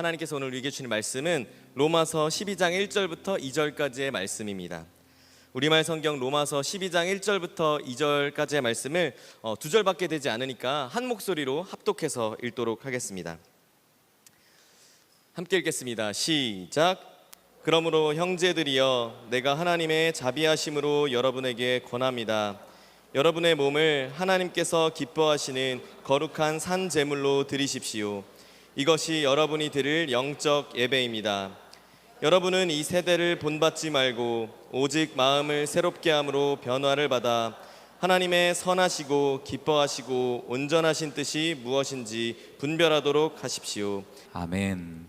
하나님께서 오늘 우리에게 주신 말씀은 로마서 12장 1절부터 2절까지의 말씀입니다. 우리말 성경 로마서 12장 1절부터 2절까지의 말씀을 두 절밖에 되지 않으니까 한 목소리로 합독해서 읽도록 하겠습니다. 함께 읽겠습니다. 시작. 그러므로 형제들이여, 내가 하나님의 자비하심으로 여러분에게 권합니다. 여러분의 몸을 하나님께서 기뻐하시는 거룩한 산 제물로 드리십시오. 이것이 여러분이 드릴 영적 예배입니다. 여러분은 이 세대를 본받지 말고 오직 마음을 새롭게 함으로 변화를 받아 하나님의 선하시고 기뻐하시고 온전하신 뜻이 무엇인지 분별하도록 하십시오. 아멘.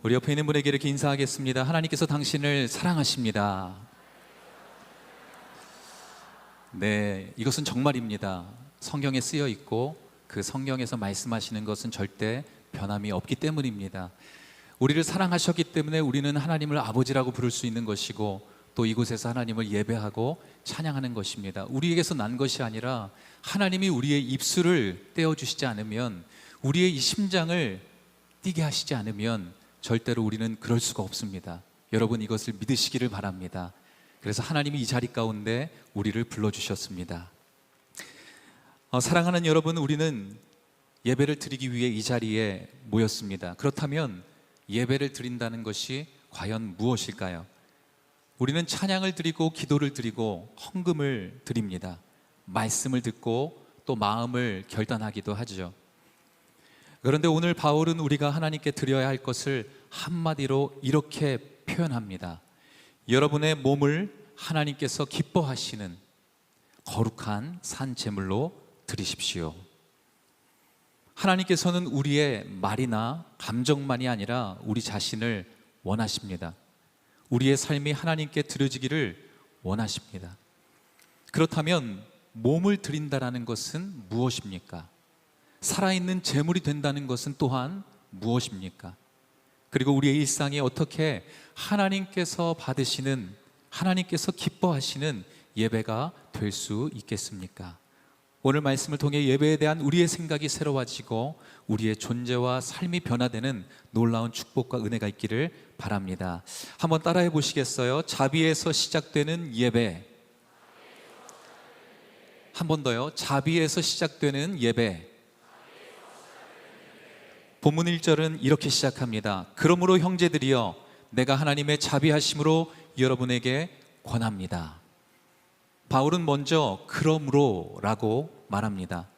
우리 옆에 있는 분에게 이렇게 인사하겠습니다. 하나님께서 당신을 사랑하십니다. 네, 이것은 정말입니다. 성경에 쓰여 있고 그 성경에서 말씀하시는 것은 절대 변함이 없기 때문입니다. 우리를 사랑하셨기 때문에 우리는 하나님을 아버지라고 부를 수 있는 것이고, 또 이곳에서 하나님을 예배하고 찬양하는 것입니다. 우리에게서 난 것이 아니라 하나님이 우리의 입술을 떼어주시지 않으면, 우리의 이 심장을 뛰게 하시지 않으면 절대로 우리는 그럴 수가 없습니다. 여러분, 이것을 믿으시기를 바랍니다. 그래서 하나님이 이 자리 가운데 우리를 불러주셨습니다. 사랑하는 여러분, 우리는 예배를 드리기 위해 이 자리에 모였습니다. 그렇다면 예배를 드린다는 것이 과연 무엇일까요? 우리는 찬양을 드리고 기도를 드리고 헌금을 드립니다. 말씀을 듣고 또 마음을 결단하기도 하죠. 그런데 오늘 바울은 우리가 하나님께 드려야 할 것을 한마디로 이렇게 표현합니다. 여러분의 몸을 하나님께서 기뻐하시는 거룩한 산 제물로 드리십시오. 하나님께서는 우리의 말이나 감정만이 아니라 우리 자신을 원하십니다. 우리의 삶이 하나님께 드려지기를 원하십니다. 그렇다면 몸을 드린다는 것은 무엇입니까? 살아있는 제물이 된다는 것은 또한 무엇입니까? 그리고 우리의 일상에 어떻게 하나님께서 받으시는, 하나님께서 기뻐하시는 예배가 될 수 있겠습니까? 오늘 말씀을 통해 예배에 대한 우리의 생각이 새로워지고 우리의 존재와 삶이 변화되는 놀라운 축복과 은혜가 있기를 바랍니다. 한번 따라해 보시겠어요? 자비에서 시작되는 예배. 한 번 더요. 자비에서 시작되는 예배. 본문 1절은 이렇게 시작합니다. 그러므로 형제들이여, 내가 하나님의 자비하심으로 여러분에게 권합니다. 바울은 먼저 그러므로라고 말합니다.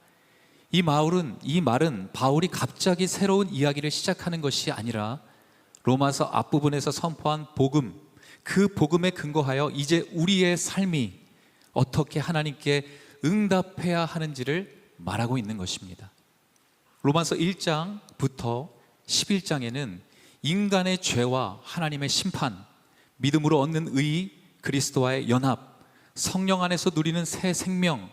이 말은 바울이 갑자기 새로운 이야기를 시작하는 것이 아니라 로마서 앞부분에서 선포한 복음, 그 복음에 근거하여 이제 우리의 삶이 어떻게 하나님께 응답해야 하는지를 말하고 있는 것입니다. 로마서 1장부터 11장에는 인간의 죄와 하나님의 심판, 믿음으로 얻는 의, 그리스도와의 연합, 성령 안에서 누리는 새 생명,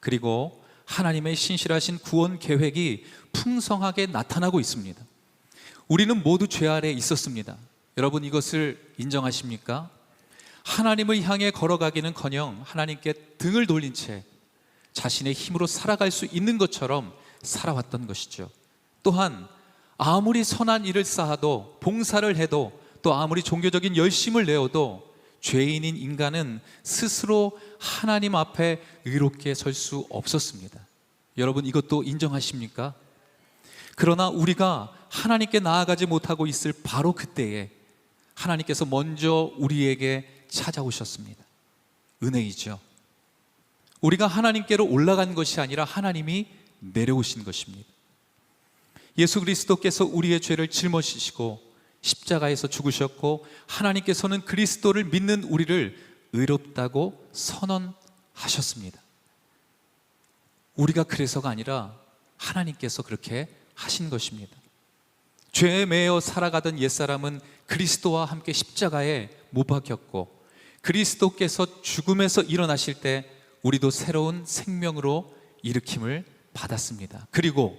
그리고 하나님의 신실하신 구원 계획이 풍성하게 나타나고 있습니다. 우리는 모두 죄 아래 있었습니다. 여러분, 이것을 인정하십니까? 하나님을 향해 걸어가기는커녕 하나님께 등을 돌린 채 자신의 힘으로 살아갈 수 있는 것처럼 살아왔던 것이죠. 또한 아무리 선한 일을 쌓아도, 봉사를 해도, 또 아무리 종교적인 열심을 내어도 죄인인 인간은 스스로 하나님 앞에 의롭게 설 수 없었습니다. 여러분, 이것도 인정하십니까? 그러나 우리가 하나님께 나아가지 못하고 있을 바로 그때에 하나님께서 먼저 우리에게 찾아오셨습니다. 은혜이죠. 우리가 하나님께로 올라간 것이 아니라 하나님이 내려오신 것입니다. 예수 그리스도께서 우리의 죄를 짊어지시고 십자가에서 죽으셨고, 하나님께서는 그리스도를 믿는 우리를 의롭다고 선언하셨습니다. 우리가 그래서가 아니라 하나님께서 그렇게 하신 것입니다. 죄에 매여 살아가던 옛사람은 그리스도와 함께 십자가에 못 박혔고, 그리스도께서 죽음에서 일어나실 때 우리도 새로운 생명으로 일으킴을 받았습니다. 그리고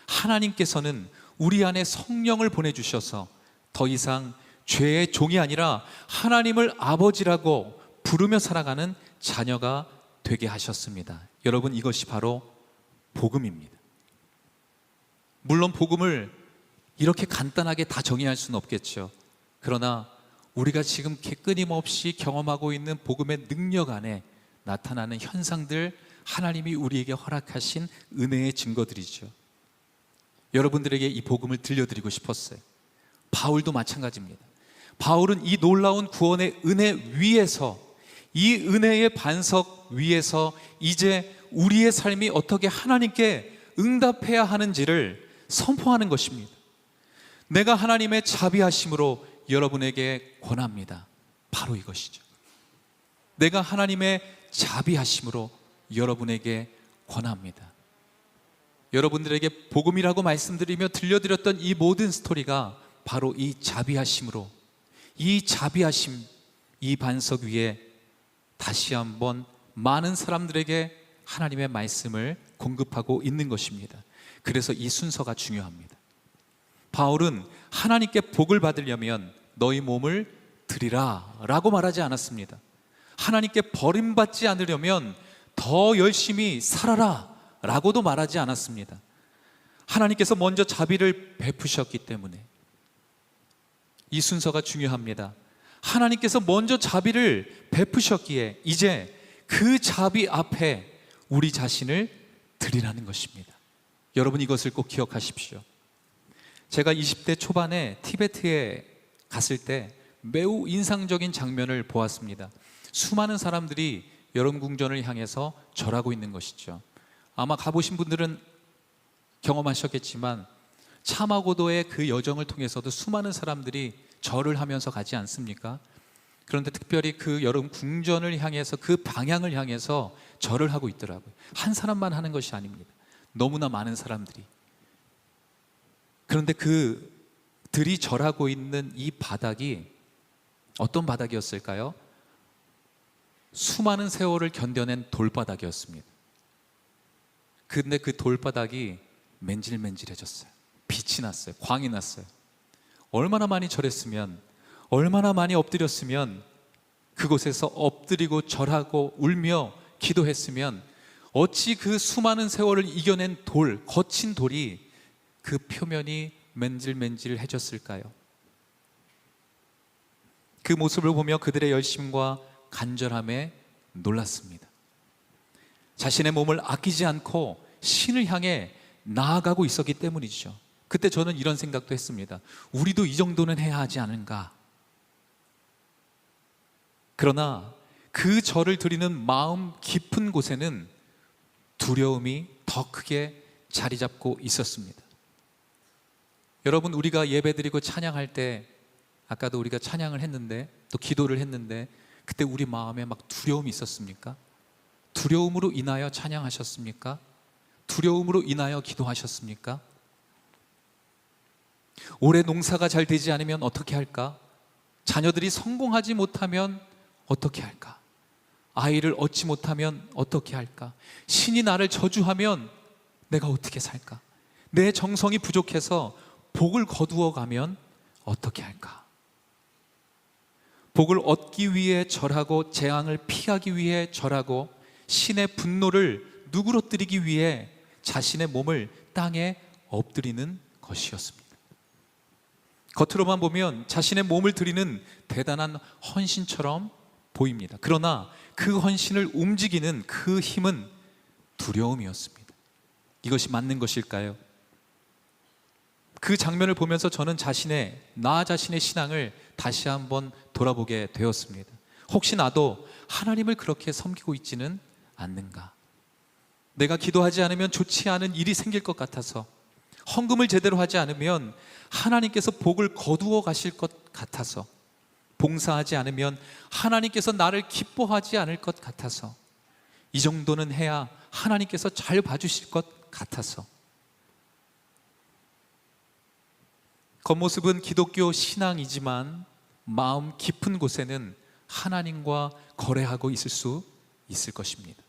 하나님께서는 우리 안에 성령을 보내주셔서 더 이상 죄의 종이 아니라 하나님을 아버지라고 부르며 살아가는 자녀가 되게 하셨습니다. 여러분, 이것이 바로 복음입니다. 물론 복음을 이렇게 간단하게 다 정의할 수는 없겠죠. 그러나 우리가 지금 끊임없이 경험하고 있는 복음의 능력 안에 나타나는 현상들, 하나님이 우리에게 허락하신 은혜의 증거들이죠. 여러분들에게 이 복음을 들려드리고 싶었어요. 바울도 마찬가지입니다. 바울은 이 놀라운 구원의 은혜 위에서, 이 은혜의 반석 위에서 이제 우리의 삶이 어떻게 하나님께 응답해야 하는지를 선포하는 것입니다. 내가 하나님의 자비하심으로 여러분에게 권합니다. 바로 이것이죠. 내가 하나님의 자비하심으로 여러분에게 권합니다. 여러분들에게 복음이라고 말씀드리며 들려드렸던 이 모든 스토리가 바로 이 자비하심으로, 이 자비하심, 이 반석 위에 다시 한번 많은 사람들에게 하나님의 말씀을 공급하고 있는 것입니다. 그래서 이 순서가 중요합니다. 바울은 하나님께 복을 받으려면 너희 몸을 드리라 라고 말하지 않았습니다. 하나님께 버림받지 않으려면 더 열심히 살아라 라고도 말하지 않았습니다. 하나님께서 먼저 자비를 베푸셨기 때문에 이 순서가 중요합니다. 하나님께서 먼저 자비를 베푸셨기에 이제 그 자비 앞에 우리 자신을 드리라는 것입니다. 여러분, 이것을 꼭 기억하십시오. 제가 20대 초반에 티베트에 갔을 때 매우 인상적인 장면을 보았습니다. 수많은 사람들이 여름궁전을 향해서 절하고 있는 것이죠. 아마 가보신 분들은 경험하셨겠지만 차마고도의 그 여정을 통해서도 수많은 사람들이 절을 하면서 가지 않습니까? 그런데 특별히 그 여름 궁전을 향해서, 그 방향을 향해서 절을 하고 있더라고요. 한 사람만 하는 것이 아닙니다. 너무나 많은 사람들이. 그런데 그들이 절하고 있는 이 바닥이 어떤 바닥이었을까요? 수많은 세월을 견뎌낸 돌바닥이었습니다. 근데 그 돌바닥이 맨질맨질해졌어요. 빛이 났어요. 광이 났어요. 얼마나 많이 절했으면, 얼마나 많이 엎드렸으면, 그곳에서 엎드리고 절하고 울며 기도했으면 어찌 그 수많은 세월을 이겨낸 돌, 거친 돌이 그 표면이 맨질맨질해졌을까요? 그 모습을 보며 그들의 열심과 간절함에 놀랐습니다. 자신의 몸을 아끼지 않고 신을 향해 나아가고 있었기 때문이죠. 그때 저는 이런 생각도 했습니다. 우리도 이 정도는 해야 하지 않은가? 그러나 그 절을 드리는 마음 깊은 곳에는 두려움이 더 크게 자리 잡고 있었습니다. 여러분, 우리가 예배드리고 찬양할 때, 아까도 우리가 찬양을 했는데 또 기도를 했는데 그때 우리 마음에 막 두려움이 있었습니까? 두려움으로 인하여 찬양하셨습니까? 두려움으로 인하여 기도하셨습니까? 올해 농사가 잘 되지 않으면 어떻게 할까? 자녀들이 성공하지 못하면 어떻게 할까? 아이를 얻지 못하면 어떻게 할까? 신이 나를 저주하면 내가 어떻게 살까? 내 정성이 부족해서 복을 거두어 가면 어떻게 할까? 복을 얻기 위해 절하고 재앙을 피하기 위해 절하고 신의 분노를 누그러뜨리기 위해 자신의 몸을 땅에 엎드리는 것이었습니다. 겉으로만 보면 자신의 몸을 드리는 대단한 헌신처럼 보입니다. 그러나 그 헌신을 움직이는 그 힘은 두려움이었습니다. 이것이 맞는 것일까요? 그 장면을 보면서 저는 나 자신의 신앙을 다시 한번 돌아보게 되었습니다. 혹시 나도 하나님을 그렇게 섬기고 있지는 않는가? 내가 기도하지 않으면 좋지 않은 일이 생길 것 같아서, 헌금을 제대로 하지 않으면 하나님께서 복을 거두어 가실 것 같아서, 봉사하지 않으면 하나님께서 나를 기뻐하지 않을 것 같아서, 이 정도는 해야 하나님께서 잘 봐주실 것 같아서, 겉모습은 기독교 신앙이지만 마음 깊은 곳에는 하나님과 거래하고 있을 수 있을 것입니다.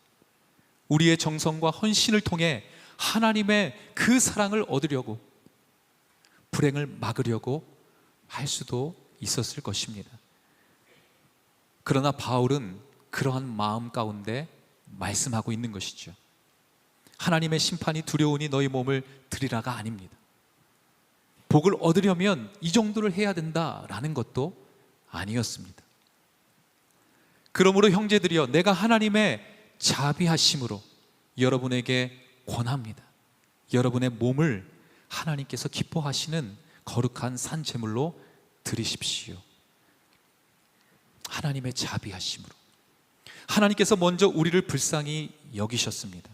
우리의 정성과 헌신을 통해 하나님의 그 사랑을 얻으려고, 불행을 막으려고 할 수도 있었을 것입니다. 그러나 바울은 그러한 마음 가운데 말씀하고 있는 것이죠. 하나님의 심판이 두려우니 너희 몸을 드리라가 아닙니다. 복을 얻으려면 이 정도를 해야 된다라는 것도 아니었습니다. 그러므로 형제들이여, 내가 하나님의 자비하심으로 여러분에게 권합니다. 여러분의 몸을 하나님께서 기뻐하시는 거룩한 산 제물로 드리십시오. 하나님의 자비하심으로. 하나님께서 먼저 우리를 불쌍히 여기셨습니다.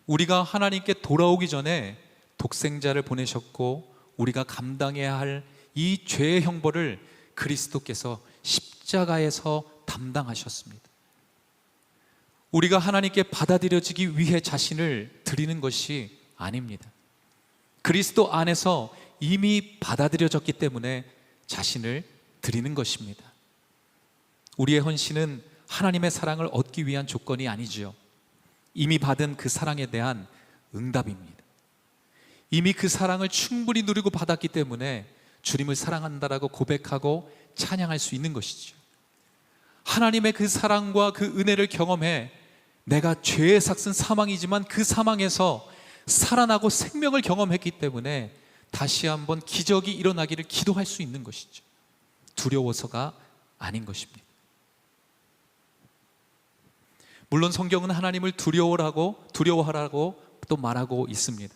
우리가 하나님께 돌아오기 전에 독생자를 보내셨고, 우리가 감당해야 할 이 죄의 형벌을 그리스도께서 십자가에서 담당하셨습니다. 우리가 하나님께 받아들여지기 위해 자신을 드리는 것이 아닙니다. 그리스도 안에서 이미 받아들여졌기 때문에 자신을 드리는 것입니다. 우리의 헌신은 하나님의 사랑을 얻기 위한 조건이 아니지요. 이미 받은 그 사랑에 대한 응답입니다. 이미 그 사랑을 충분히 누리고 받았기 때문에 주님을 사랑한다라고 고백하고 찬양할 수 있는 것이죠. 하나님의 그 사랑과 그 은혜를 경험해 내가 죄의 삭은 사망이지만 그 사망에서 살아나고 생명을 경험했기 때문에 다시 한번 기적이 일어나기를 기도할 수 있는 것이죠. 두려워서가 아닌 것입니다. 물론 성경은 하나님을 두려워하라고 또 말하고 있습니다.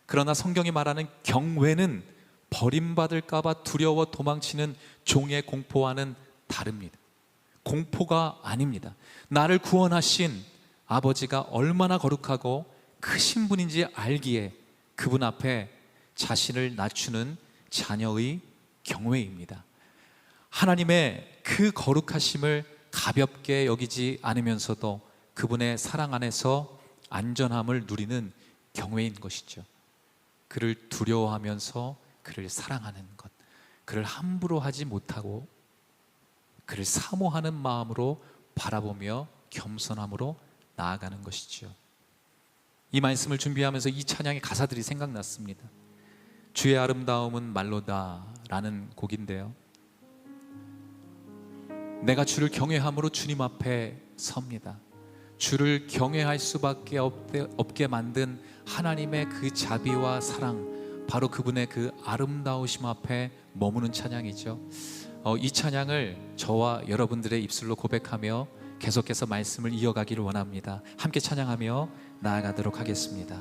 그러나 성경이 말하는 경외는 버림받을까 봐 두려워 도망치는 종의 공포와는 다릅니다. 공포가 아닙니다. 나를 구원하신 아버지가 얼마나 거룩하고 크신 분인지 알기에 그분 앞에 자신을 낮추는 자녀의 경외입니다. 하나님의 그 거룩하심을 가볍게 여기지 않으면서도 그분의 사랑 안에서 안전함을 누리는 경외인 것이죠. 그를 두려워하면서 그를 사랑하는 것, 그를 함부로 하지 못하고 그를 사모하는 마음으로 바라보며 겸손함으로 나아가는 것이죠. 이 말씀을 준비하면서 이 찬양의 가사들이 생각났습니다. 주의 아름다움은 말로다 라는 곡인데요, 내가 주를 경외함으로 주님 앞에 섭니다. 주를 경외할 수밖에 없게 만든 하나님의 그 자비와 사랑, 바로 그분의 그 아름다우심 앞에 머무는 찬양이죠. 이 찬양을 저와 여러분들의 입술로 고백하며 계속해서 말씀을 이어가기를 원합니다. 함께 찬양하며 나아가도록 하겠습니다.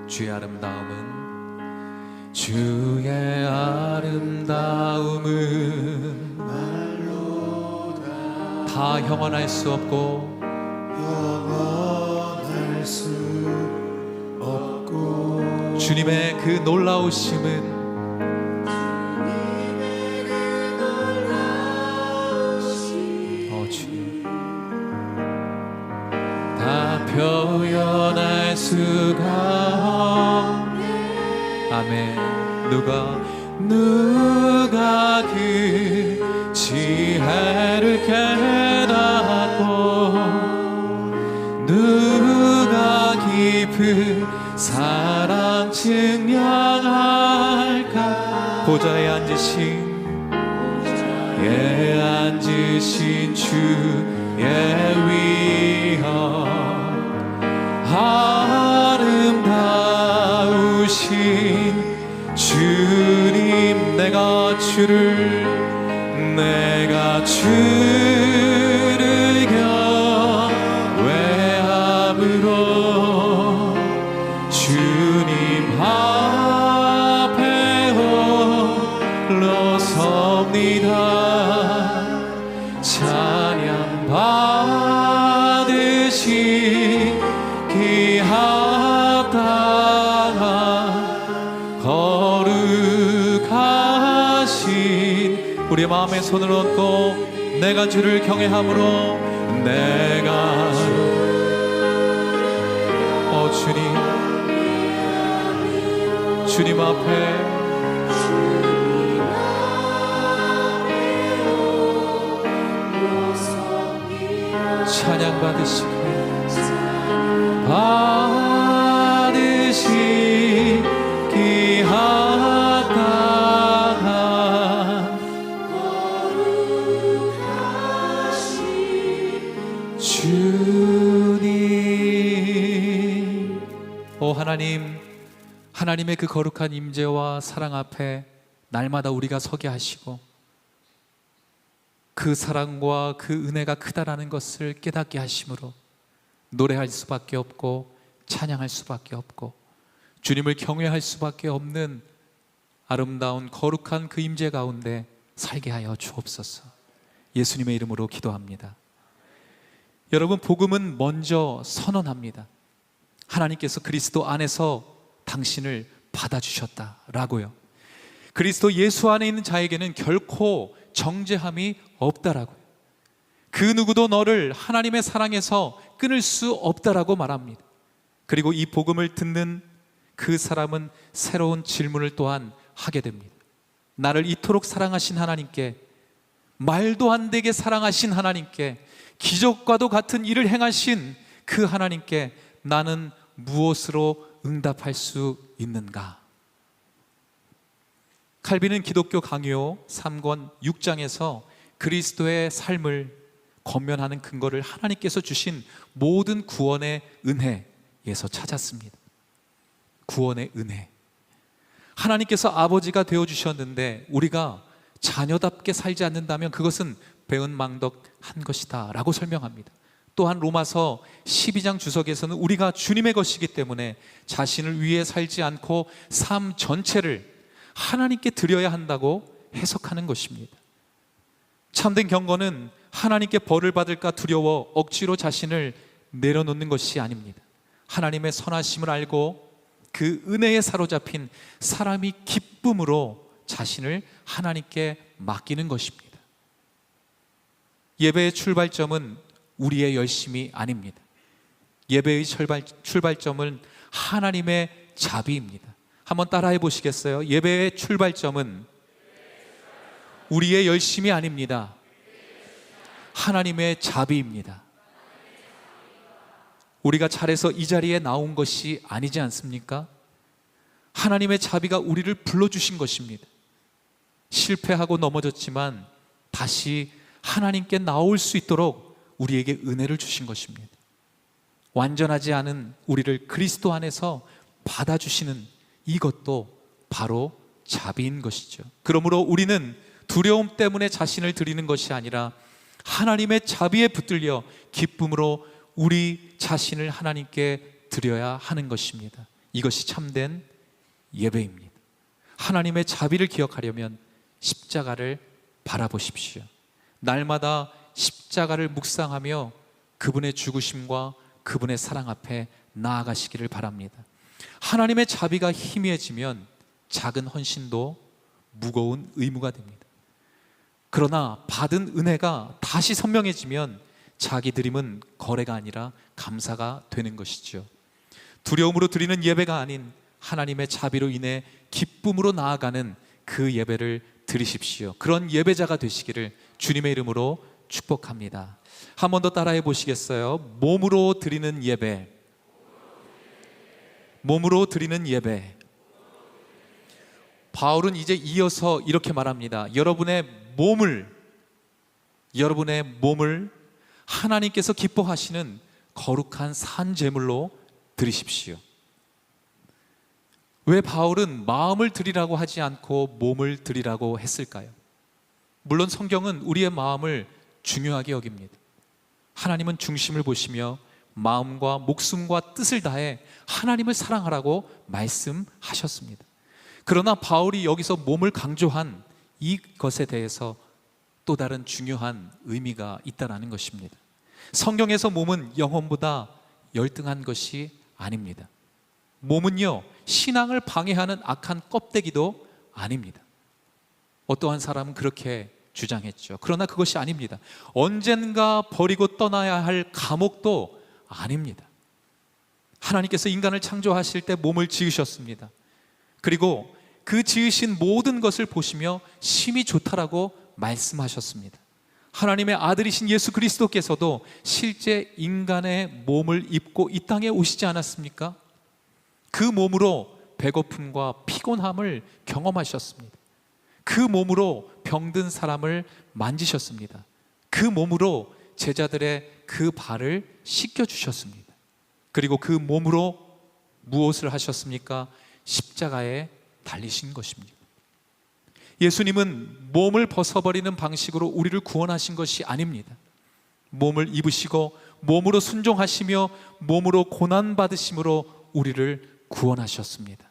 주의 아름다움은, 주의 아름다움은 말로 다 형언할 수 없고 주님의 그 놀라우심은 다 표현할 수가 없네. 아멘. 누가 그 지혜를 깨닫고 누가 깊은 사랑 증명할까. 보좌에 앉으신 주의 위엄 아름다우신 주님, 내가 주를 경외함으로 주님 앞에 홀로 섭니다. 찬양 받으시 기합당한 거룩하신 우리의 마음에 손을 얹고 내가 주를 경외함으로 내가 주님 앞에 찬양 받으시기 합당한 주님. 오 하나님, 하나님의 그 거룩한 임재와 사랑 앞에 날마다 우리가 서게 하시고 그 사랑과 그 은혜가 크다라는 것을 깨닫게 하심으로 노래할 수밖에 없고 찬양할 수밖에 없고 주님을 경외할 수밖에 없는 아름다운 거룩한 그 임재 가운데 살게 하여 주옵소서. 예수님의 이름으로 기도합니다. 여러분, 복음은 먼저 선언합니다. 하나님께서 그리스도 안에서 당신을 받아주셨다라고요. 그리스도 예수 안에 있는 자에게는 결코 정죄함이 없다라고요. 그 누구도 너를 하나님의 사랑에서 끊을 수 없다라고 말합니다. 그리고 이 복음을 듣는 그 사람은 새로운 질문을 또한 하게 됩니다. 나를 이토록 사랑하신 하나님께, 말도 안 되게 사랑하신 하나님께, 기적과도 같은 일을 행하신 그 하나님께 나는 무엇으로 응답할 수 있는가? 칼빈은 기독교 강요 3권 6장에서 그리스도의 삶을 권면하는 근거를 하나님께서 주신 모든 구원의 은혜에서 찾았습니다. 구원의 은혜. 하나님께서 아버지가 되어주셨는데 우리가 자녀답게 살지 않는다면 그것은 배은망덕한 것이다 라고 설명합니다. 또한 로마서 12장 주석에서는 우리가 주님의 것이기 때문에 자신을 위해 살지 않고 삶 전체를 하나님께 드려야 한다고 해석하는 것입니다. 참된 경건은 하나님께 벌을 받을까 두려워 억지로 자신을 내려놓는 것이 아닙니다. 하나님의 선하심을 알고 그 은혜에 사로잡힌 사람이 기쁨으로 자신을 하나님께 맡기는 것입니다. 예배의 출발점은 우리의 열심이 아닙니다. 예배의 출발점은 하나님의 자비입니다. 한번 따라해 보시겠어요? 예배의 출발점은 우리의 열심이 아닙니다. 하나님의 자비입니다. 우리가 잘해서 이 자리에 나온 것이 아니지 않습니까? 하나님의 자비가 우리를 불러주신 것입니다. 실패하고 넘어졌지만 다시 하나님께 나올 수 있도록 우리에게 은혜를 주신 것입니다. 완전하지 않은 우리를 그리스도 안에서 받아주시는 이것도 바로 자비인 것이죠. 그러므로 우리는 두려움 때문에 자신을 드리는 것이 아니라 하나님의 자비에 붙들려 기쁨으로 우리 자신을 하나님께 드려야 하는 것입니다. 이것이 참된 예배입니다. 하나님의 자비를 기억하려면 십자가를 바라보십시오. 날마다 십자가를 묵상하며 그분의 죽으심과 그분의 사랑 앞에 나아가시기를 바랍니다. 하나님의 자비가 희미해지면 작은 헌신도 무거운 의무가 됩니다. 그러나 받은 은혜가 다시 선명해지면 자기 드림은 거래가 아니라 감사가 되는 것이죠. 두려움으로 드리는 예배가 아닌 하나님의 자비로 인해 기쁨으로 나아가는 그 예배를 드리십시오. 그런 예배자가 되시기를 주님의 이름으로 축복합니다. 한 번 더 따라해 보시겠어요? 몸으로 드리는 예배. 몸으로 드리는 예배. 바울은 이제 이어서 이렇게 말합니다. 여러분의 몸을 하나님께서 기뻐하시는 거룩한 산 제물로 드리십시오. 왜 바울은 마음을 드리라고 하지 않고 몸을 드리라고 했을까요? 물론 성경은 우리의 마음을 중요하게 여깁니다. 하나님은 중심을 보시며 마음과 목숨과 뜻을 다해 하나님을 사랑하라고 말씀하셨습니다. 그러나 바울이 여기서 몸을 강조한 이것에 대해서 또 다른 중요한 의미가 있다는 것입니다. 성경에서 몸은 영혼보다 열등한 것이 아닙니다. 몸은요, 신앙을 방해하는 악한 껍데기도 아닙니다. 어떠한 사람은 그렇게 주장했죠. 그러나 그것이 아닙니다. 언젠가 버리고 떠나야 할 감옥도 아닙니다. 하나님께서 인간을 창조하실 때 몸을 지으셨습니다. 그리고 그 지으신 모든 것을 보시며 심히 좋다라고 말씀하셨습니다. 하나님의 아들이신 예수 그리스도께서도 실제 인간의 몸을 입고 이 땅에 오시지 않았습니까? 그 몸으로 배고픔과 피곤함을 경험하셨습니다. 그 몸으로 병든 사람을 만지셨습니다. 그 몸으로 제자들의 그 발을 씻겨주셨습니다. 그리고 그 몸으로 무엇을 하셨습니까? 십자가에 달리신 것입니다. 예수님은 몸을 벗어버리는 방식으로 우리를 구원하신 것이 아닙니다. 몸을 입으시고 몸으로 순종하시며 몸으로 고난받으심으로 우리를 구원하셨습니다.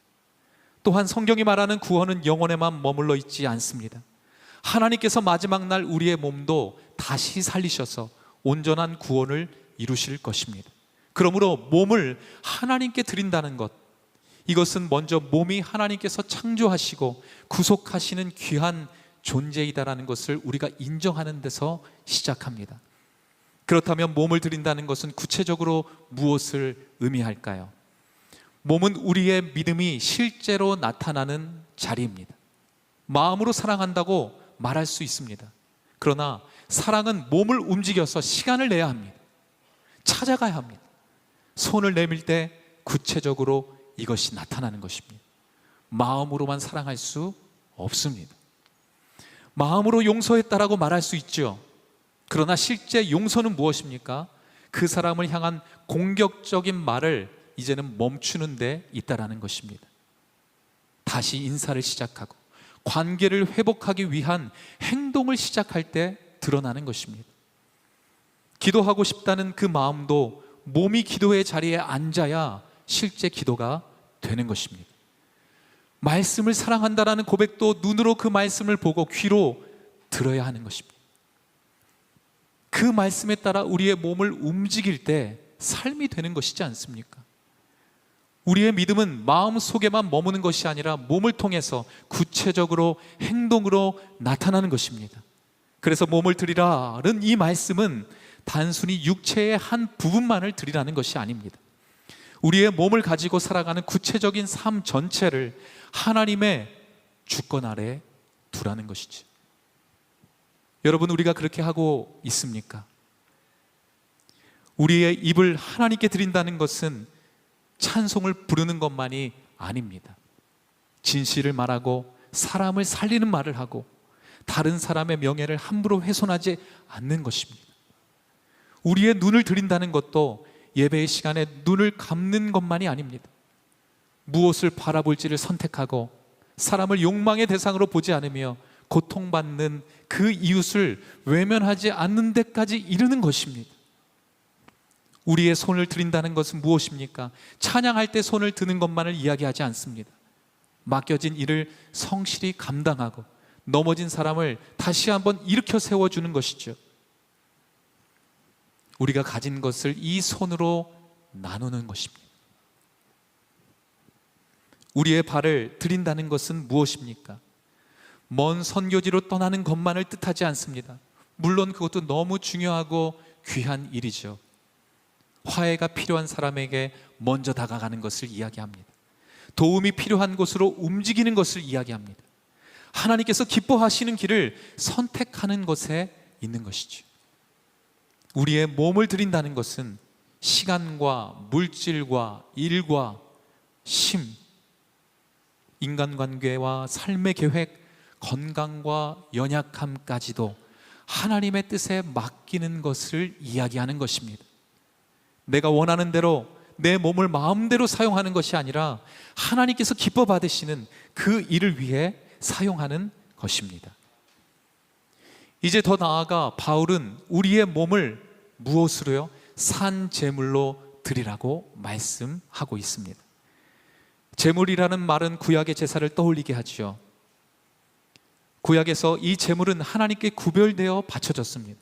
또한 성경이 말하는 구원은 영혼에만 머물러 있지 않습니다. 하나님께서 마지막 날 우리의 몸도 다시 살리셔서 온전한 구원을 이루실 것입니다. 그러므로 몸을 하나님께 드린다는 것, 이것은 먼저 몸이 하나님께서 창조하시고 구속하시는 귀한 존재이다라는 것을 우리가 인정하는 데서 시작합니다. 그렇다면 몸을 드린다는 것은 구체적으로 무엇을 의미할까요? 몸은 우리의 믿음이 실제로 나타나는 자리입니다. 마음으로 사랑한다고 말할 수 있습니다. 그러나 사랑은 몸을 움직여서 시간을 내야 합니다. 찾아가야 합니다. 손을 내밀 때 구체적으로 이것이 나타나는 것입니다. 마음으로만 사랑할 수 없습니다. 마음으로 용서했다라고 말할 수 있죠. 그러나 실제 용서는 무엇입니까? 그 사람을 향한 공격적인 말을 이제는 멈추는 데 있다라는 것입니다. 다시 인사를 시작하고 관계를 회복하기 위한 행동을 시작할 때 드러나는 것입니다. 기도하고 싶다는 그 마음도 몸이 기도의 자리에 앉아야 실제 기도가 되는 것입니다. 말씀을 사랑한다라는 고백도 눈으로 그 말씀을 보고 귀로 들어야 하는 것입니다. 그 말씀에 따라 우리의 몸을 움직일 때 삶이 되는 것이지 않습니까? 우리의 믿음은 마음 속에만 머무는 것이 아니라 몸을 통해서 구체적으로 행동으로 나타나는 것입니다. 그래서 몸을 드리라는 이 말씀은 단순히 육체의 한 부분만을 드리라는 것이 아닙니다. 우리의 몸을 가지고 살아가는 구체적인 삶 전체를 하나님의 주권 아래 두라는 것이지. 여러분, 우리가 그렇게 하고 있습니까? 우리의 입을 하나님께 드린다는 것은 찬송을 부르는 것만이 아닙니다. 진실을 말하고 사람을 살리는 말을 하고 다른 사람의 명예를 함부로 훼손하지 않는 것입니다. 우리의 눈을 드린다는 것도 예배의 시간에 눈을 감는 것만이 아닙니다. 무엇을 바라볼지를 선택하고 사람을 욕망의 대상으로 보지 않으며 고통받는 그 이웃을 외면하지 않는 데까지 이르는 것입니다. 우리의 손을 드린다는 것은 무엇입니까? 찬양할 때 손을 드는 것만을 이야기하지 않습니다. 맡겨진 일을 성실히 감당하고 넘어진 사람을 다시 한번 일으켜 세워주는 것이죠. 우리가 가진 것을 이 손으로 나누는 것입니다. 우리의 발을 드린다는 것은 무엇입니까? 먼 선교지로 떠나는 것만을 뜻하지 않습니다. 물론 그것도 너무 중요하고 귀한 일이죠. 화해가 필요한 사람에게 먼저 다가가는 것을 이야기합니다. 도움이 필요한 곳으로 움직이는 것을 이야기합니다. 하나님께서 기뻐하시는 길을 선택하는 것에 있는 것이죠. 우리의 몸을 드린다는 것은 시간과 물질과 일과 심, 인간관계와 삶의 계획, 건강과 연약함까지도 하나님의 뜻에 맡기는 것을 이야기하는 것입니다. 내가 원하는 대로 내 몸을 마음대로 사용하는 것이 아니라 하나님께서 기뻐 받으시는 그 일을 위해 사용하는 것입니다. 이제 더 나아가 바울은 우리의 몸을 무엇으로요? 산 제물로 드리라고 말씀하고 있습니다. 제물이라는 말은 구약의 제사를 떠올리게 하죠. 구약에서 이 제물은 하나님께 구별되어 바쳐졌습니다.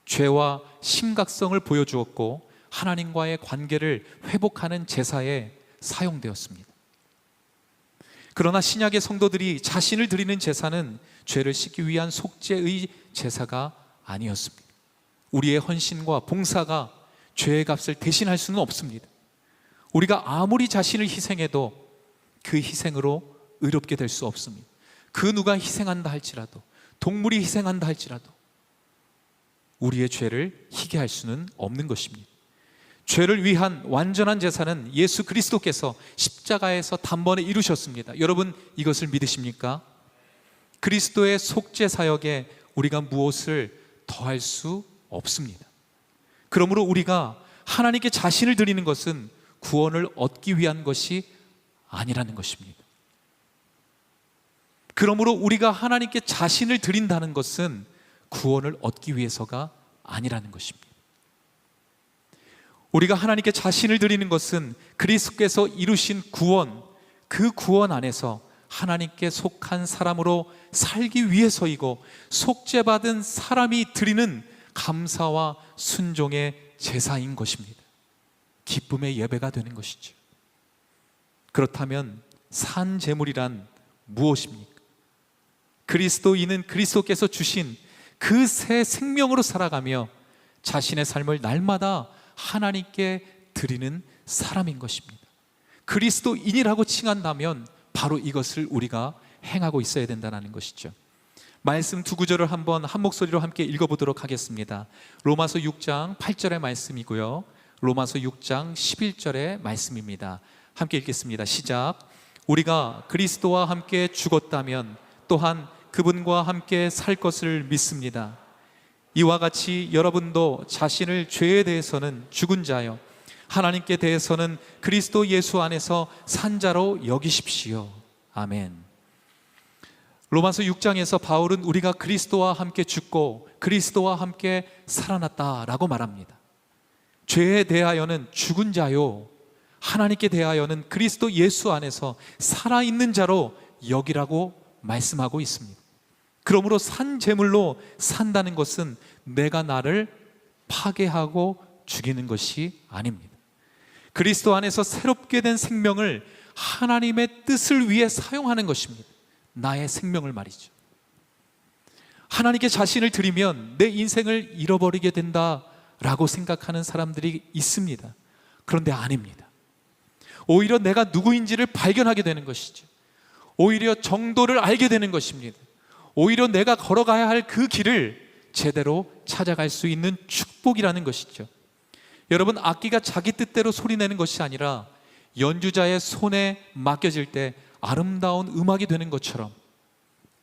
죄와 심각성을 보여주었고 하나님과의 관계를 회복하는 제사에 사용되었습니다. 그러나 신약의 성도들이 자신을 드리는 제사는 죄를 씻기 위한 속죄의 제사가 아니었습니다. 우리의 헌신과 봉사가 죄의 값을 대신할 수는 없습니다. 우리가 아무리 자신을 희생해도 그 희생으로 의롭게 될 수 없습니다. 그 누가 희생한다 할지라도, 동물이 희생한다 할지라도 우리의 죄를 희게 할 수는 없는 것입니다. 죄를 위한 완전한 제사는 예수 그리스도께서 십자가에서 단번에 이루셨습니다. 여러분, 이것을 믿으십니까? 그리스도의 속죄 사역에 우리가 무엇을 더할 수 없습니다. 그러므로 우리가 하나님께 자신을 드리는 것은 구원을 얻기 위한 것이 아니라는 것입니다. 그러므로 우리가 하나님께 자신을 드린다는 것은 구원을 얻기 위해서가 아니라는 것입니다. 우리가 하나님께 자신을 드리는 것은 그리스도께서 이루신 구원, 그 구원 안에서 하나님께 속한 사람으로 살기 위해서이고, 속죄받은 사람이 드리는 감사와 순종의 제사인 것입니다. 기쁨의 예배가 되는 것이죠. 그렇다면 산 제물이란 무엇입니까? 그리스도인은 그리스도께서 주신 그 새 생명으로 살아가며 자신의 삶을 날마다 하나님께 드리는 사람인 것입니다. 그리스도인이라고 칭한다면 바로 이것을 우리가 행하고 있어야 된다는 것이죠. 말씀 두 구절을 한번 한 목소리로 함께 읽어보도록 하겠습니다. 로마서 6장 8절의 말씀이고요, 로마서 6장 11절의 말씀입니다. 함께 읽겠습니다. 시작. 우리가 그리스도와 함께 죽었다면 또한 그분과 함께 살 것을 믿습니다. 이와 같이 여러분도 자신을 죄에 대해서는 죽은 자요, 하나님께 대해서는 그리스도 예수 안에서 산 자로 여기십시오. 아멘. 로마서 6장에서 바울은 우리가 그리스도와 함께 죽고 그리스도와 함께 살아났다라고 말합니다. 죄에 대하여는 죽은 자요, 하나님께 대하여는 그리스도 예수 안에서 살아있는 자로 여기라고 말씀하고 있습니다. 그러므로 산 제물로 산다는 것은 내가 나를 파괴하고 죽이는 것이 아닙니다. 그리스도 안에서 새롭게 된 생명을 하나님의 뜻을 위해 사용하는 것입니다. 나의 생명을 말이죠. 하나님께 자신을 드리면 내 인생을 잃어버리게 된다라고 생각하는 사람들이 있습니다. 그런데 아닙니다. 오히려 내가 누구인지를 발견하게 되는 것이죠. 오히려 정도를 알게 되는 것입니다. 오히려 내가 걸어가야 할 그 길을 제대로 찾아갈 수 있는 축복이라는 것이죠. 여러분, 악기가 자기 뜻대로 소리내는 것이 아니라 연주자의 손에 맡겨질 때 아름다운 음악이 되는 것처럼,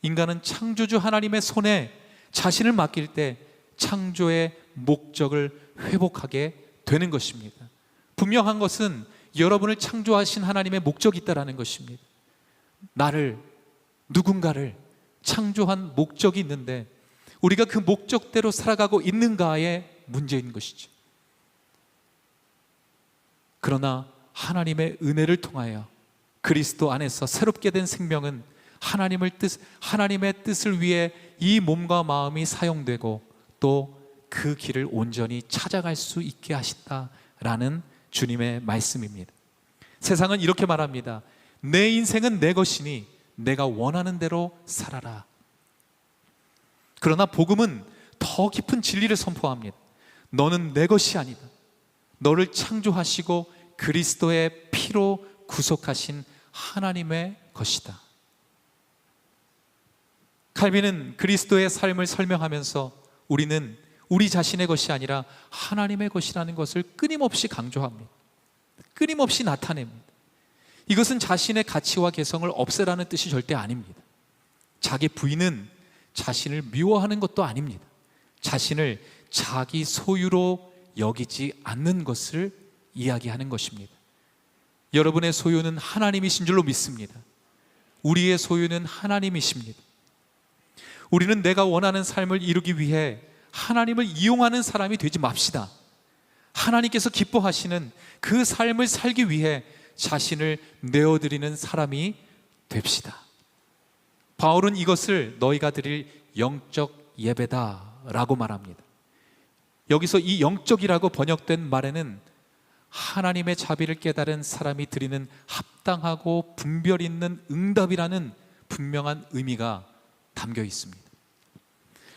인간은 창조주 하나님의 손에 자신을 맡길 때 창조의 목적을 회복하게 되는 것입니다. 분명한 것은 여러분을 창조하신 하나님의 목적이 있다는 것입니다. 나를, 누군가를 창조한 목적이 있는데 우리가 그 목적대로 살아가고 있는가의 문제인 것이죠. 그러나 하나님의 은혜를 통하여 그리스도 안에서 새롭게 된 생명은 하나님의 뜻을 위해 이 몸과 마음이 사용되고 또 그 길을 온전히 찾아갈 수 있게 하신다라는 주님의 말씀입니다. 세상은 이렇게 말합니다. 내 인생은 내 것이니 내가 원하는 대로 살아라. 그러나 복음은 더 깊은 진리를 선포합니다. 너는 내 것이 아니다. 너를 창조하시고 그리스도의 피로 구속하신 하나님의 것이다. 칼빈은 그리스도의 삶을 설명하면서 우리는 우리 자신의 것이 아니라 하나님의 것이라는 것을 끊임없이 강조합니다. 끊임없이 나타냅니다. 이것은 자신의 가치와 개성을 없애라는 뜻이 절대 아닙니다. 자기 부인은 자신을 미워하는 것도 아닙니다. 자신을 자기 소유로 여기지 않는 것을 이야기하는 것입니다. 여러분의 소유는 하나님이신 줄로 믿습니다. 우리의 소유는 하나님이십니다. 우리는 내가 원하는 삶을 이루기 위해 하나님을 이용하는 사람이 되지 맙시다. 하나님께서 기뻐하시는 그 삶을 살기 위해 자신을 내어드리는 사람이 됩시다. 바울은 이것을 너희가 드릴 영적 예배다라고 말합니다. 여기서 이 영적이라고 번역된 말에는 하나님의 자비를 깨달은 사람이 드리는 합당하고 분별 있는 응답이라는 분명한 의미가 담겨 있습니다.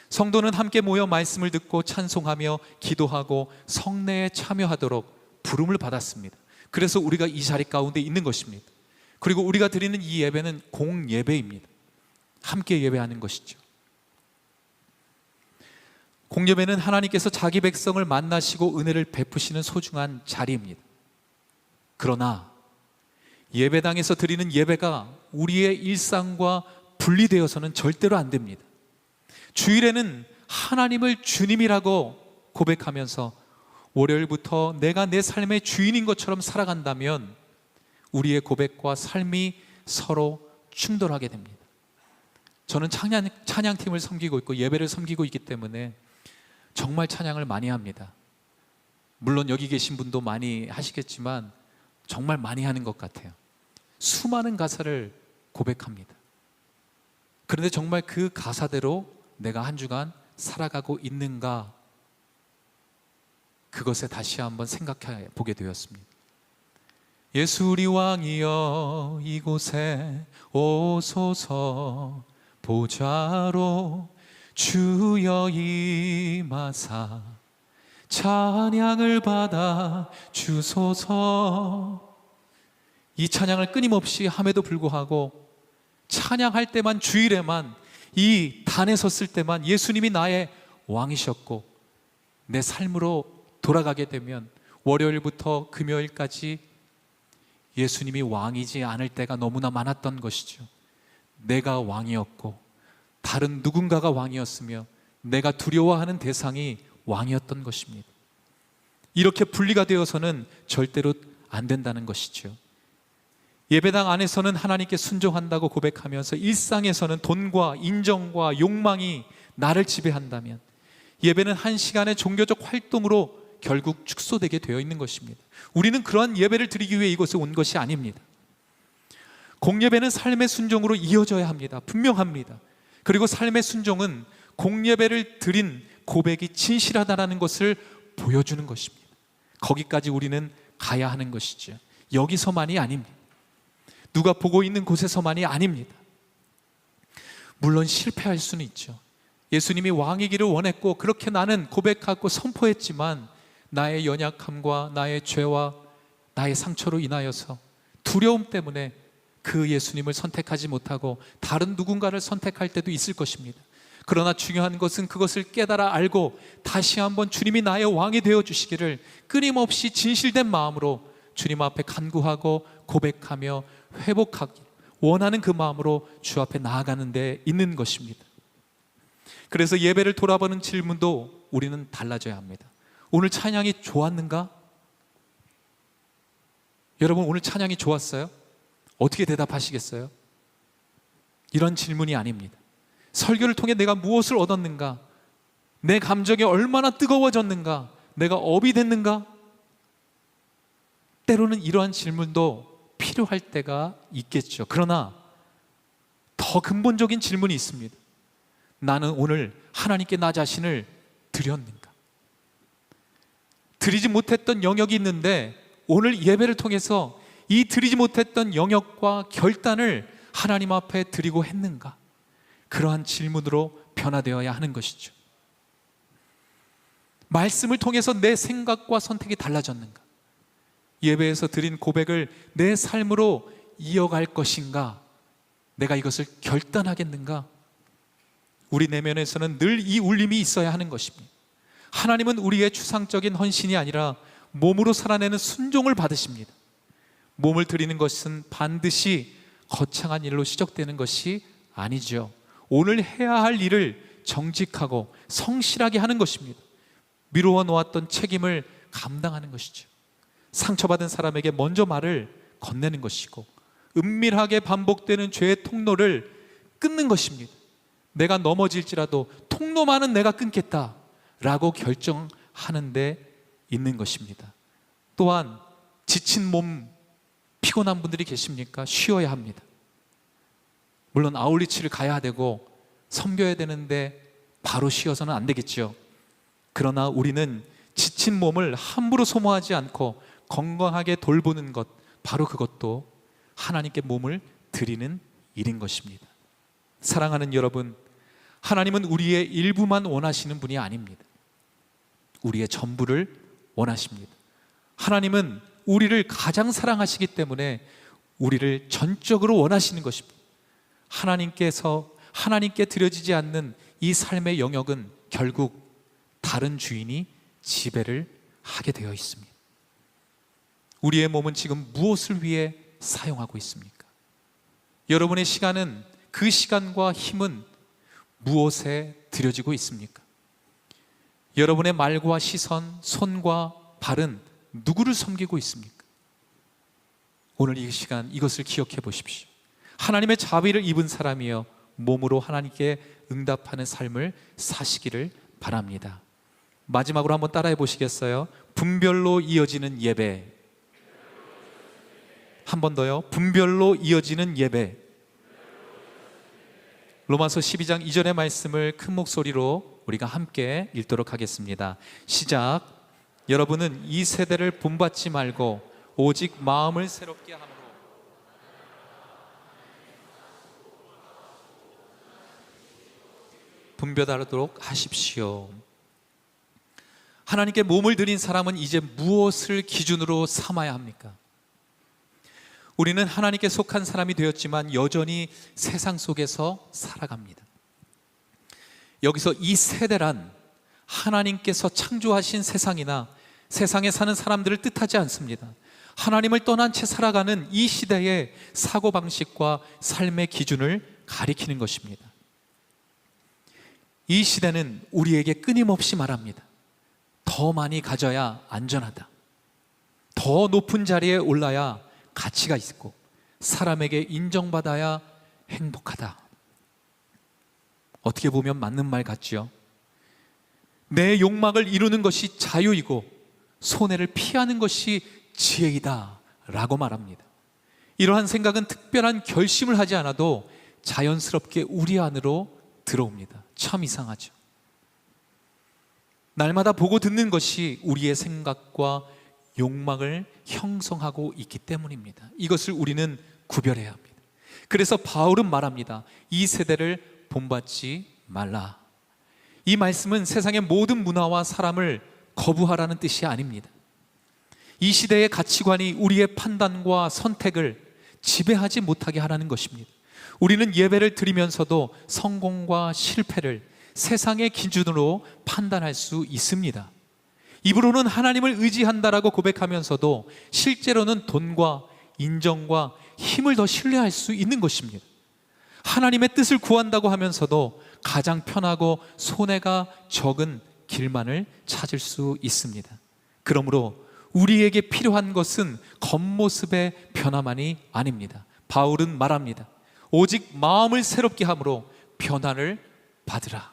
성도는 함께 모여 말씀을 듣고 찬송하며 기도하고 성례에 참여하도록 부름을 받았습니다. 그래서 우리가 이 자리 가운데 있는 것입니다. 그리고 우리가 드리는 이 예배는 공예배입니다. 함께 예배하는 것이죠. 공예배는 하나님께서 자기 백성을 만나시고 은혜를 베푸시는 소중한 자리입니다. 그러나 예배당에서 드리는 예배가 우리의 일상과 분리되어서는 절대로 안 됩니다. 주일에는 하나님을 주님이라고 고백하면서 월요일부터 내가 내 삶의 주인인 것처럼 살아간다면 우리의 고백과 삶이 서로 충돌하게 됩니다. 저는 찬양팀을 섬기고 있고 예배를 섬기고 있기 때문에 정말 찬양을 많이 합니다. 물론 여기 계신 분도 많이 하시겠지만 정말 많이 하는 것 같아요. 수많은 가사를 고백합니다. 그런데 정말 그 가사대로 내가 한 주간 살아가고 있는가, 그것에 다시 한번 생각해 보게 되었습니다. 예수 우리 왕이여 이곳에 오소서, 보좌로 주여 임하사 찬양을 받아 주소서. 이 찬양을 끊임없이 함에도 불구하고 찬양할 때만, 주일에만, 이 단에 섰을 때만 예수님이 나의 왕이셨고, 내 삶으로 돌아가게 되면 월요일부터 금요일까지 예수님이 왕이지 않을 때가 너무나 많았던 것이죠. 내가 왕이었고 다른 누군가가 왕이었으며 내가 두려워하는 대상이 왕이었던 것입니다. 이렇게 분리가 되어서는 절대로 안 된다는 것이죠. 예배당 안에서는 하나님께 순종한다고 고백하면서 일상에서는 돈과 인정과 욕망이 나를 지배한다면 예배는 한 시간의 종교적 활동으로 결국 축소되게 되어 있는 것입니다. 우리는 그러한 예배를 드리기 위해 이곳에 온 것이 아닙니다. 공예배는 삶의 순종으로 이어져야 합니다. 분명합니다. 그리고 삶의 순종은 공예배를 드린 고백이 진실하다는 것을 보여주는 것입니다. 거기까지 우리는 가야 하는 것이죠. 여기서만이 아닙니다. 누가 보고 있는 곳에서만이 아닙니다. 물론 실패할 수는 있죠. 예수님이 왕이기를 원했고 그렇게 나는 고백하고 선포했지만 나의 연약함과 나의 죄와 나의 상처로 인하여서 두려움 때문에 그 예수님을 선택하지 못하고 다른 누군가를 선택할 때도 있을 것입니다. 그러나 중요한 것은 그것을 깨달아 알고 다시 한번 주님이 나의 왕이 되어 주시기를 끊임없이 진실된 마음으로 주님 앞에 간구하고 고백하며 회복하기 원하는 그 마음으로 주 앞에 나아가는 데 있는 것입니다. 그래서 예배를 돌아보는 질문도 우리는 달라져야 합니다. 오늘 찬양이 좋았는가? 여러분, 오늘 찬양이 좋았어요? 어떻게 대답하시겠어요? 이런 질문이 아닙니다. 설교를 통해 내가 무엇을 얻었는가? 내 감정이 얼마나 뜨거워졌는가? 내가 업이 됐는가? 때로는 이러한 질문도 필요할 때가 있겠죠. 그러나 더 근본적인 질문이 있습니다. 나는 오늘 하나님께 나 자신을 드렸는가? 드리지 못했던 영역이 있는데 오늘 예배를 통해서 이 드리지 못했던 영역과 결단을 하나님 앞에 드리고 했는가? 그러한 질문으로 변화되어야 하는 것이죠. 말씀을 통해서 내 생각과 선택이 달라졌는가? 예배에서 드린 고백을 내 삶으로 이어갈 것인가? 내가 이것을 결단하겠는가? 우리 내면에서는 늘 이 울림이 있어야 하는 것입니다. 하나님은 우리의 추상적인 헌신이 아니라 몸으로 살아내는 순종을 받으십니다. 몸을 드리는 것은 반드시 거창한 일로 시작되는 것이 아니죠. 오늘 해야 할 일을 정직하고 성실하게 하는 것입니다. 미루어 놓았던 책임을 감당하는 것이죠. 상처받은 사람에게 먼저 말을 건네는 것이고 은밀하게 반복되는 죄의 통로를 끊는 것입니다. 내가 넘어질지라도 통로만은 내가 끊겠다라고 결정하는 데 있는 것입니다. 또한 지친 몸, 피곤한 분들이 계십니까? 쉬어야 합니다. 물론 아울리치를 가야 되고 섬겨야 되는데 바로 쉬어서는 안 되겠죠. 그러나 우리는 지친 몸을 함부로 소모하지 않고 건강하게 돌보는 것, 바로 그것도 하나님께 몸을 드리는 일인 것입니다. 사랑하는 여러분, 하나님은 우리의 일부만 원하시는 분이 아닙니다. 우리의 전부를 원하십니다. 하나님은 우리를 가장 사랑하시기 때문에 우리를 전적으로 원하시는 것입니다. 하나님께 드려지지 않는 이 삶의 영역은 결국 다른 주인이 지배를 하게 되어 있습니다. 우리의 몸은 지금 무엇을 위해 사용하고 있습니까? 여러분의 시간은, 그 시간과 힘은 무엇에 들여지고 있습니까? 여러분의 말과 시선, 손과 발은 누구를 섬기고 있습니까? 오늘 이 시간 이것을 기억해 보십시오. 하나님의 자비를 입은 사람이여 몸으로 하나님께 응답하는 삶을 사시기를 바랍니다. 마지막으로 한번 따라해 보시겠어요? 분별로 이어지는 예배. 한 번 더요. 분별로 이어지는 예배. 로마서 12장 2절의 말씀을 큰 목소리로 우리가 함께 읽도록 하겠습니다. 시작. 여러분은 이 세대를 본받지 말고 오직 마음을 새롭게 함으로 분별하도록 하십시오. 하나님께 몸을 드린 사람은 이제 무엇을 기준으로 삼아야 합니까? 우리는 하나님께 속한 사람이 되었지만 여전히 세상 속에서 살아갑니다. 여기서 이 세대란 하나님께서 창조하신 세상이나 세상에 사는 사람들을 뜻하지 않습니다. 하나님을 떠난 채 살아가는 이 시대의 사고방식과 삶의 기준을 가리키는 것입니다. 이 시대는 우리에게 끊임없이 말합니다. 더 많이 가져야 안전하다. 더 높은 자리에 올라야 가치가 있고 사람에게 인정받아야 행복하다. 어떻게 보면 맞는 말 같지요? 내 욕망을 이루는 것이 자유이고 손해를 피하는 것이 지혜이다 라고 말합니다. 이러한 생각은 특별한 결심을 하지 않아도 자연스럽게 우리 안으로 들어옵니다. 참 이상하죠. 날마다 보고 듣는 것이 우리의 생각과 욕망을 형성하고 있기 때문입니다. 이것을 우리는 구별해야 합니다. 그래서 바울은 말합니다. 이 세대를 본받지 말라. 이 말씀은 세상의 모든 문화와 사람을 거부하라는 뜻이 아닙니다. 이 시대의 가치관이 우리의 판단과 선택을 지배하지 못하게 하라는 것입니다. 우리는 예배를 드리면서도 성공과 실패를 세상의 기준으로 판단할 수 있습니다. 입으로는 하나님을 의지한다라고 고백하면서도 실제로는 돈과 인정과 힘을 더 신뢰할 수 있는 것입니다. 하나님의 뜻을 구한다고 하면서도 가장 편하고 손해가 적은 길만을 찾을 수 있습니다. 그러므로 우리에게 필요한 것은 겉모습의 변화만이 아닙니다. 바울은 말합니다. 오직 마음을 새롭게 함으로 변화를 받으라.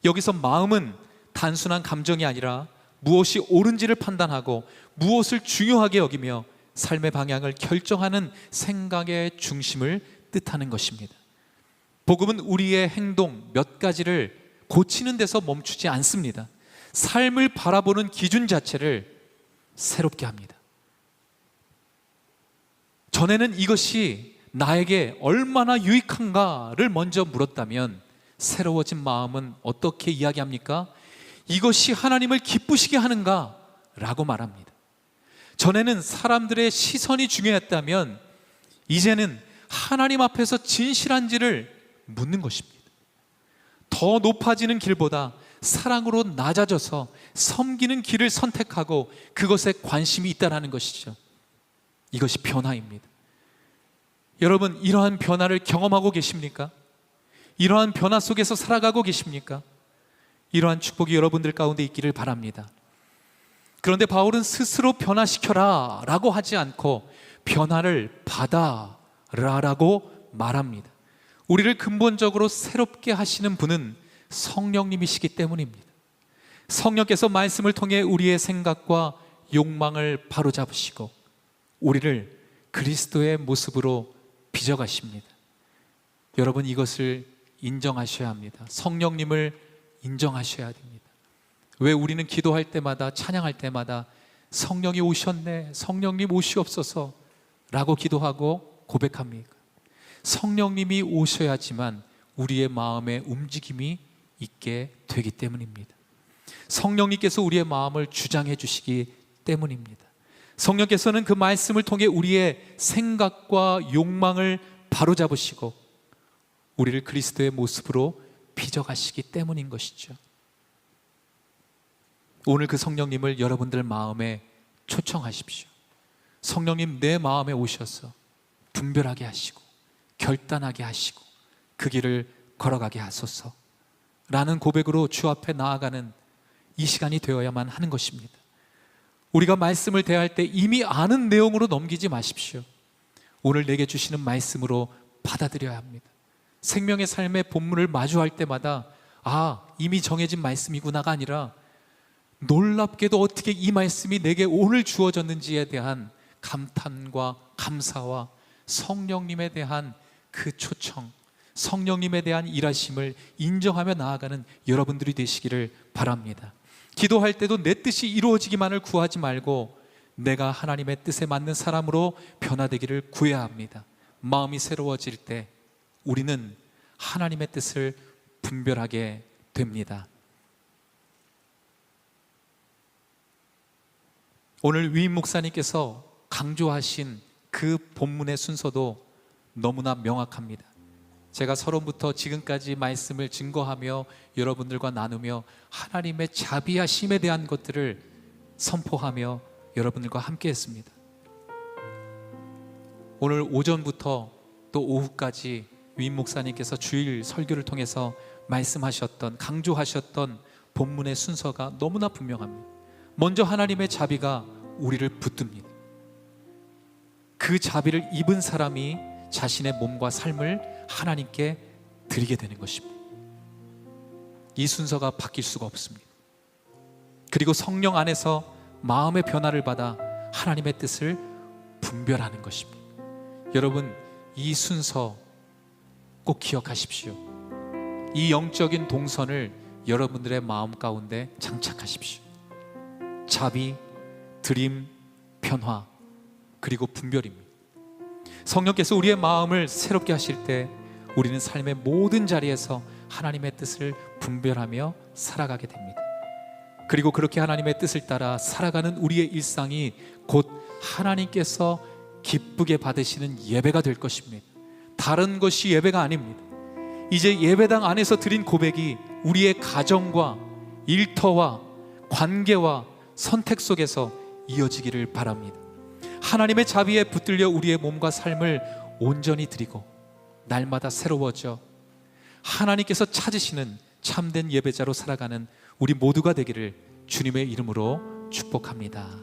여기서 마음은 단순한 감정이 아니라 무엇이 옳은지를 판단하고 무엇을 중요하게 여기며 삶의 방향을 결정하는 생각의 중심을 뜻하는 것입니다. 복음은 우리의 행동 몇 가지를 고치는 데서 멈추지 않습니다. 삶을 바라보는 기준 자체를 새롭게 합니다. 전에는 이것이 나에게 얼마나 유익한가를 먼저 물었다면 새로워진 마음은 어떻게 이야기합니까? 이것이 하나님을 기쁘시게 하는가? 라고 말합니다. 전에는 사람들의 시선이 중요했다면 이제는 하나님 앞에서 진실한지를 묻는 것입니다. 더 높아지는 길보다 사랑으로 낮아져서 섬기는 길을 선택하고 그것에 관심이 있다는 것이죠. 이것이 변화입니다. 여러분, 이러한 변화를 경험하고 계십니까? 이러한 변화 속에서 살아가고 계십니까? 이러한 축복이 여러분들 가운데 있기를 바랍니다. 그런데 바울은 스스로 변화시켜라 라고 하지 않고 변화를 받아라 라고 말합니다. 우리를 근본적으로 새롭게 하시는 분은 성령님이시기 때문입니다. 성령께서 말씀을 통해 우리의 생각과 욕망을 바로잡으시고 우리를 그리스도의 모습으로 빚어가십니다. 여러분, 이것을 인정하셔야 합니다. 성령님을 인정하셔야 됩니다. 왜 우리는 기도할 때마다 찬양할 때마다 성령이 오셨네, 성령님 오시옵소서 라고 기도하고 고백합니까? 성령님이 오셔야지만 우리의 마음에 움직임이 있게 되기 때문입니다. 성령님께서 우리의 마음을 주장해 주시기 때문입니다. 성령께서는 그 말씀을 통해 우리의 생각과 욕망을 바로잡으시고 우리를 그리스도의 모습으로 빚어가시기 때문인 것이죠. 오늘 그 성령님을 여러분들 마음에 초청하십시오. 성령님, 내 마음에 오셔서 분별하게 하시고 결단하게 하시고 그 길을 걸어가게 하소서 라는 고백으로 주 앞에 나아가는 이 시간이 되어야만 하는 것입니다. 우리가 말씀을 대할 때 이미 아는 내용으로 넘기지 마십시오. 오늘 내게 주시는 말씀으로 받아들여야 합니다. 생명의 삶의 본문을 마주할 때마다 이미 정해진 말씀이구나가 아니라 놀랍게도 어떻게 이 말씀이 내게 오늘 주어졌는지에 대한 감탄과 감사와 성령님에 대한 그 초청, 성령님에 대한 일하심을 인정하며 나아가는 여러분들이 되시기를 바랍니다. 기도할 때도 내 뜻이 이루어지기만을 구하지 말고 내가 하나님의 뜻에 맞는 사람으로 변화되기를 구해야 합니다. 마음이 새로워질 때 우리는 하나님의 뜻을 분별하게 됩니다. 오늘 위임 목사님께서 강조하신 그 본문의 순서도 너무나 명확합니다. 제가 서론부터 지금까지 말씀을 증거하며 여러분들과 나누며 하나님의 자비하심에 대한 것들을 선포하며 여러분들과 함께 했습니다. 오늘 오전부터 또 오후까지 위임 목사님께서 주일 설교를 통해서 말씀하셨던, 강조하셨던 본문의 순서가 너무나 분명합니다. 먼저 하나님의 자비가 우리를 붙듭니다. 그 자비를 입은 사람이 자신의 몸과 삶을 하나님께 드리게 되는 것입니다. 이 순서가 바뀔 수가 없습니다. 그리고 성령 안에서 마음의 변화를 받아 하나님의 뜻을 분별하는 것입니다. 여러분, 이 순서 꼭 기억하십시오. 이 영적인 동선을 여러분들의 마음 가운데 장착하십시오. 자비, 드림, 변화, 그리고 분별입니다. 성령께서 우리의 마음을 새롭게 하실 때 우리는 삶의 모든 자리에서 하나님의 뜻을 분별하며 살아가게 됩니다. 그리고 그렇게 하나님의 뜻을 따라 살아가는 우리의 일상이 곧 하나님께서 기쁘게 받으시는 예배가 될 것입니다. 다른 것이 예배가 아닙니다. 이제 예배당 안에서 드린 고백이 우리의 가정과 일터와 관계와 선택 속에서 이어지기를 바랍니다. 하나님의 자비에 붙들려 우리의 몸과 삶을 온전히 드리고 날마다 새로워져 하나님께서 찾으시는 참된 예배자로 살아가는 우리 모두가 되기를 주님의 이름으로 축복합니다.